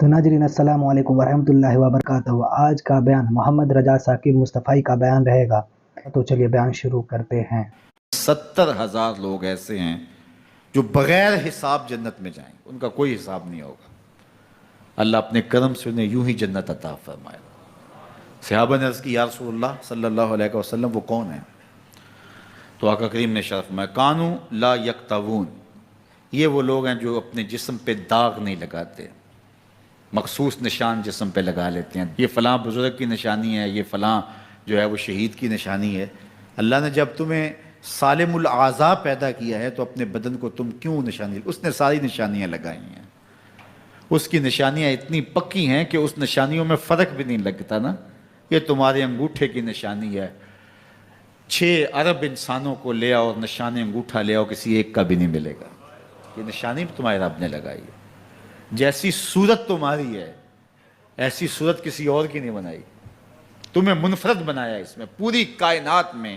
تو ناظرین السلام علیکم ورحمۃ اللہ وبرکاتہ۔ آج کا بیان محمد رضا ثاقب مصطفی کا بیان رہے گا، تو چلیے بیان شروع کرتے ہیں۔ 70,000 لوگ ایسے ہیں جو بغیر حساب جنت میں جائیں، ان کا کوئی حساب نہیں ہوگا۔ اللہ اپنے کرم سے انہیں یوں ہی جنت عطا فرمائے۔ صحابہ نے عرض کی یا رسول اللہ صلی اللہ علیہ وسلم وہ کون ہیں؟ تو آقا کریم نے اشارت فرمایا کانوا لا یکتوون، یہ وہ لوگ ہیں جو اپنے جسم پہ داغ نہیں لگاتے، مخصوص نشان جسم پہ لگا لیتے ہیں، یہ فلاں بزرگ کی نشانی ہے، یہ فلاں جو ہے وہ شہید کی نشانی ہے۔ اللہ نے جب تمہیں سالم الاعضاء پیدا کیا ہے تو اپنے بدن کو تم کیوں نشانی، اس نے ساری نشانیاں لگائی ہیں، اس کی نشانیاں اتنی پکی ہیں کہ اس نشانیوں میں فرق بھی نہیں لگتا نا۔ یہ تمہارے انگوٹھے کی نشانی ہے، 6 ارب انسانوں کو لے آؤ اور نشان انگوٹھا لے آؤ، کسی ایک کا بھی نہیں ملے گا۔ یہ نشانی تمہارے رب نے لگائی ہے۔ جیسی صورت تمہاری ہے ایسی صورت کسی اور کی نہیں بنائی، تمہیں منفرد بنایا اس میں۔ پوری کائنات میں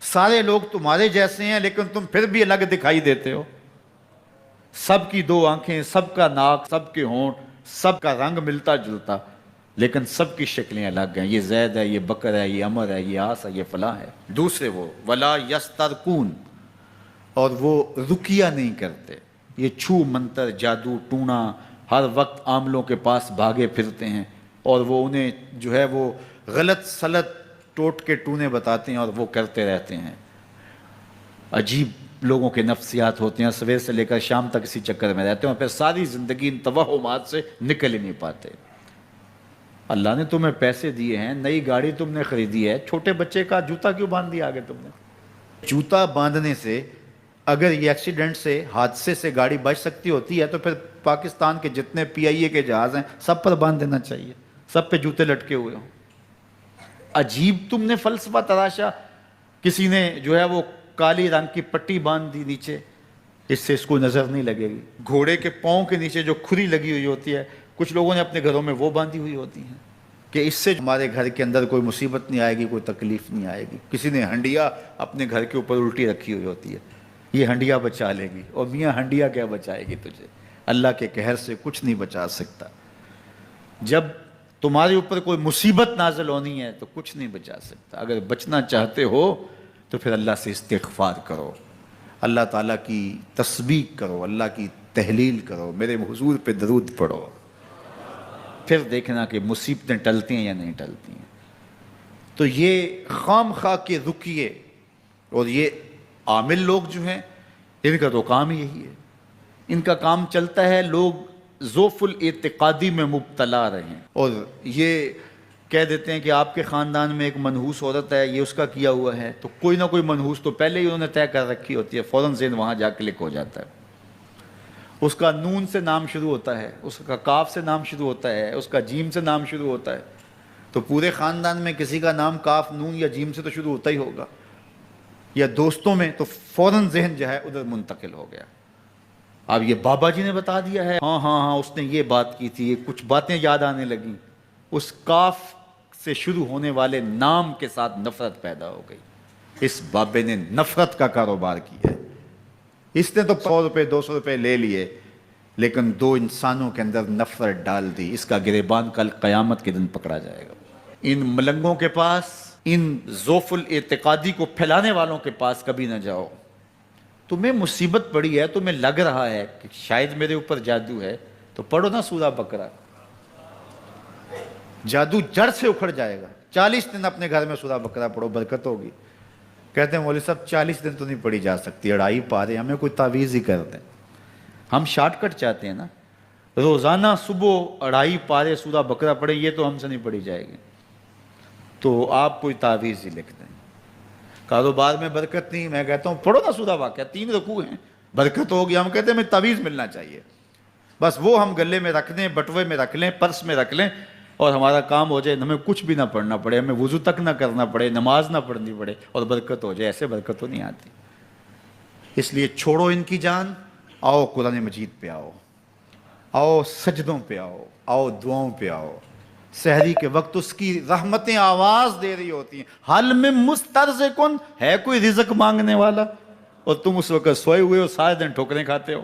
سارے لوگ تمہارے جیسے ہیں لیکن تم پھر بھی الگ دکھائی دیتے ہو۔ سب کی 2 آنکھیں، سب کا ناک، سب کے ہونٹ، سب کا رنگ ملتا جلتا، لیکن سب کی شکلیں الگ ہیں۔ یہ زید ہے، یہ بکر ہے، یہ عمر ہے، یہ آس ہے، یہ فلاں ہے۔ دوسرے وہ ولا یسترقون، اور وہ رقیہ نہیں کرتے، یہ چھو منتر جادو ٹونا، ہر وقت عاملوں کے پاس بھاگے پھرتے ہیں اور وہ انہیں جو ہے وہ غلط سلط ٹوٹ کے ٹونے بتاتے ہیں اور وہ کرتے رہتے ہیں۔ عجیب لوگوں کے نفسیات ہوتے ہیں، صبح سے لے کر شام تک اسی چکر میں رہتے ہیں اور پھر ساری زندگی ان توہمات سے نکل ہی نہیں پاتے۔ اللہ نے تمہیں پیسے دیے ہیں، نئی گاڑی تم نے خریدی ہے، چھوٹے بچے کا جوتا کیوں باندھ دیا آگے تم نے؟ جوتا باندھنے سے اگر یہ ایکسیڈنٹ سے، حادثے سے گاڑی بچ سکتی ہوتی ہے تو پھر پاکستان کے جتنے PIA کے جہاز ہیں سب پر باندھ دینا چاہیے، سب پہ جوتے لٹکے ہوئے ہوں۔ عجیب تم نے فلسفہ تراشا، کسی نے جو ہے وہ کالی رنگ کی پٹی باندھ دی نیچے، اس سے اس کو نظر نہیں لگے گی۔ گھوڑے کے پاؤں کے نیچے جو کھری لگی ہوئی ہوتی ہے، کچھ لوگوں نے اپنے گھروں میں وہ باندھی ہوئی ہوتی ہیں کہ اس سے ہمارے گھر کے اندر کوئی مصیبت نہیں آئے گی، کوئی تکلیف نہیں آئے گی۔ کسی نے ہنڈیا اپنے گھر کے اوپر الٹی رکھی ہوئی ہوتی ہے، یہ ہنڈیا بچا لے گی، اور میاں ہنڈیا کیا بچائے گی تجھے؟ اللہ کے قہر سے کچھ نہیں بچا سکتا۔ جب تمہارے اوپر کوئی مصیبت نازل ہونی ہے تو کچھ نہیں بچا سکتا۔ اگر بچنا چاہتے ہو تو پھر اللہ سے استغفار کرو، اللہ تعالیٰ کی تسبیح کرو، اللہ کی تحلیل کرو، میرے حضور پہ درود پڑھو، پھر دیکھنا کہ مصیبتیں ٹلتی ہیں یا نہیں ٹلتی ہیں۔ تو یہ خام خواہ کے رقیے اور یہ عامل لوگ جو ہیں ان کا تو کام ہی یہی ہے، ان کا کام چلتا ہے لوگ ذوف الاعتقادی میں مبتلا رہیں، اور یہ کہہ دیتے ہیں کہ آپ کے خاندان میں ایک منحوس عورت ہے، یہ اس کا کیا ہوا ہے، تو کوئی نہ کوئی منحوس تو پہلے ہی انہوں نے طے کر رکھی ہوتی ہے، فوراً ذہن وہاں جا کلک ہو جاتا ہے۔ اس کا نون سے نام شروع ہوتا ہے، اس کا کاف سے نام شروع ہوتا ہے، اس کا جیم سے نام شروع ہوتا ہے، تو پورے خاندان میں کسی کا نام کاف نون یا جیم سے تو شروع ہوتا ہی ہوگا، یا دوستوں میں، تو فوراً ذہن جو ہے ادھر منتقل ہو گیا۔ اب یہ بابا جی نے بتا دیا ہے، ہاں ہاں ہاں اس نے یہ بات کی تھی، کچھ باتیں یاد آنے لگیں، اس کاف سے شروع ہونے والے نام کے ساتھ نفرت پیدا ہو گئی۔ اس بابے نے نفرت کا کاروبار کیا ہے، اس نے تو 100 روپے 200 روپے لے لیے لیکن 2 انسانوں کے اندر نفرت ڈال دی۔ اس کا گریبان کل قیامت کے دن پکڑا جائے گا۔ ان ملنگوں کے پاس، ان ذوف الاعتقادی کو پھیلانے والوں کے پاس کبھی نہ جاؤ۔ تمہیں مصیبت پڑی ہے، تمہیں لگ رہا ہے کہ شاید میرے اوپر جادو ہے، تو پڑھو نا سورہ بقرہ، جادو جڑ سے اکھڑ جائے گا۔ 40 دن اپنے گھر میں سورہ بقرہ پڑھو، برکت ہوگی۔ کہتے ہیں مولوی صاحب 40 دن تو نہیں پڑھی جا سکتی، 2.5 پارے، ہمیں کوئی تعویذ ہی کر دیں۔ ہم شارٹ کٹ چاہتے ہیں نا، روزانہ صبح 2.5 پارے سورہ بقرہ پڑھیں، یہ تو ہم سے نہیں پڑھی جائے گی، تو آپ کوئی تعویذ ہی لکھ دیں۔ کاروبار میں برکت نہیں، میں کہتا ہوں پڑھو نا سورہ واقعہ، 3 رکوع ہیں، برکت ہوگی۔ ہم کہتے ہیں ہمیں تعویذ ملنا چاہیے، بس وہ ہم گلے میں رکھ دیں، بٹوے میں رکھ لیں، پرس میں رکھ لیں، اور ہمارا کام ہو جائے، ہمیں کچھ بھی نہ پڑھنا پڑے، ہمیں وضو تک نہ کرنا پڑے، نماز نہ پڑھنی پڑے، اور برکت ہو جائے۔ ایسے برکت تو نہیں آتی۔ اس لیے چھوڑو ان کی جان، آؤ قرآن مجید پہ آؤ، آؤ سجدوں پہ آؤ، آؤ دعاؤں پہ آؤ۔ سحری کے وقت اس کی رحمتیں آواز دے رہی ہوتی ہیں، حل میں مسترزقن، ہے کوئی رزق مانگنے والا، اور تم اس وقت سوئے ہوئے ہو، سارے دن ٹھوکریں کھاتے ہو۔